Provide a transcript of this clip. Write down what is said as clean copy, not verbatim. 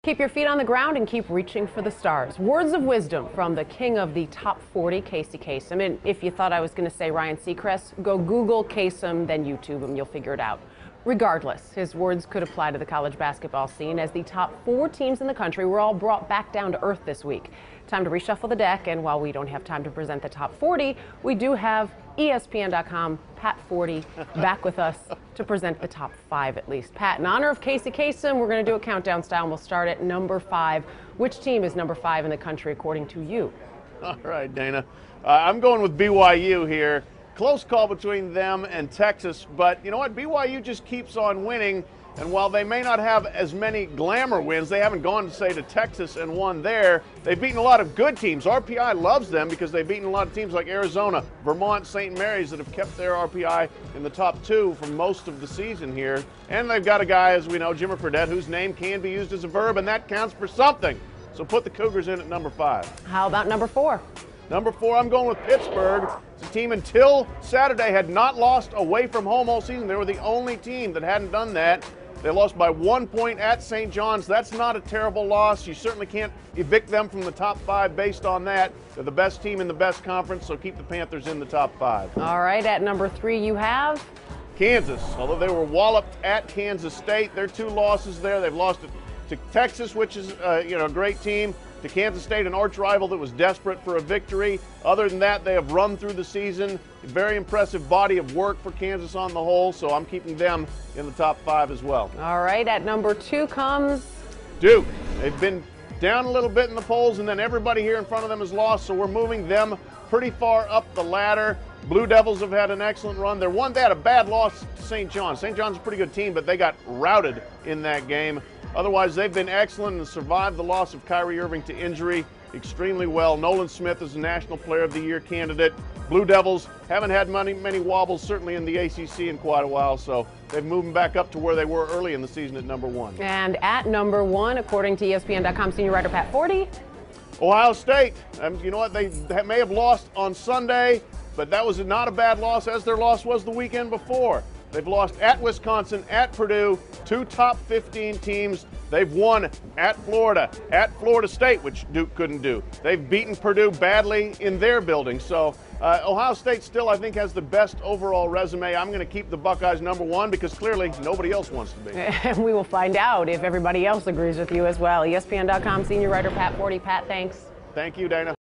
Keep your feet on the ground and keep reaching for the stars. Words of wisdom from the king of the top 40, Casey Kasem. And if you thought I was going to say Ryan Seacrest, go Google Kasem, then YouTube him. You'll figure it out. Regardless, his words could apply to the college basketball scene as the top 4 teams in the country were all brought back down to earth this week. Time to reshuffle the deck, and while we don't have time to present the top 40, we do have ESPN.com Pat Forde back with us to present the top 5 at least. Pat, in honor of Casey Kasem, we're going to do a countdown style, and we'll start at number 5. Which team is number 5 in the country according to you? All right, Dana. I'm going with BYU here. Close call between them and Texas, but you know what? BYU just keeps on winning, and while they may not have as many glamour wins, they haven't gone, say, to Texas and won there. They've beaten a lot of good teams. RPI loves them because they've beaten a lot of teams like Arizona, Vermont, St. Mary's that have kept their RPI in the top 2 for most of the season here. And they've got a guy, as we know, Jimmer Forde, whose name can be used as a verb, and that counts for something. So put the Cougars in at number 5. How about number 4? Number 4, I'm going with Pittsburgh. It's a team until Saturday had not lost away from home all season. They were the only team that hadn't done that. They lost by 1 point at St. John's. That's not a terrible loss. You certainly can't evict them from the top 5 based on that. They're the best team in the best conference, so keep the Panthers in the top 5. All right, at number 3 you have? Kansas. Although they were walloped at Kansas State, their 2 losses there. They've lost to Texas, which is a great team, to Kansas State, an arch rival that was desperate for a victory. Other than that, they have run through the season. A very impressive body of work for Kansas on the whole, so I'm keeping them in the top 5 as well. All right, at number 2 comes Duke. They've been down a little bit in the polls, and then everybody here in front of them has lost, so we're moving them pretty far up the ladder. Blue Devils have had an excellent run. They had a bad loss to St. John's. St. John's is a pretty good team, but they got routed in that game. Otherwise, they've been excellent and survived the loss of Kyrie Irving to injury extremely well. Nolan Smith is a National Player of the Year candidate. Blue Devils haven't had many wobbles, certainly in the ACC in quite a while, so they've moved back up to where they were early in the season at number 1. And at number 1, according to ESPN.com senior writer Pat Forde, Ohio State. You know what? They may have lost on Sunday, but that was not a bad loss, as their loss was the weekend before. They've lost at Wisconsin, at Purdue, 2 top 15 teams. They've won at Florida, at Florida State, which Duke couldn't do. They've beaten Purdue badly in their building. So Ohio State still, I think, has the best overall resume. I'm going to keep the Buckeyes number 1 because clearly nobody else wants to be. And we will find out if everybody else agrees with you as well. ESPN.com senior writer Pat Forde. Pat, thanks. Thank you, Dana.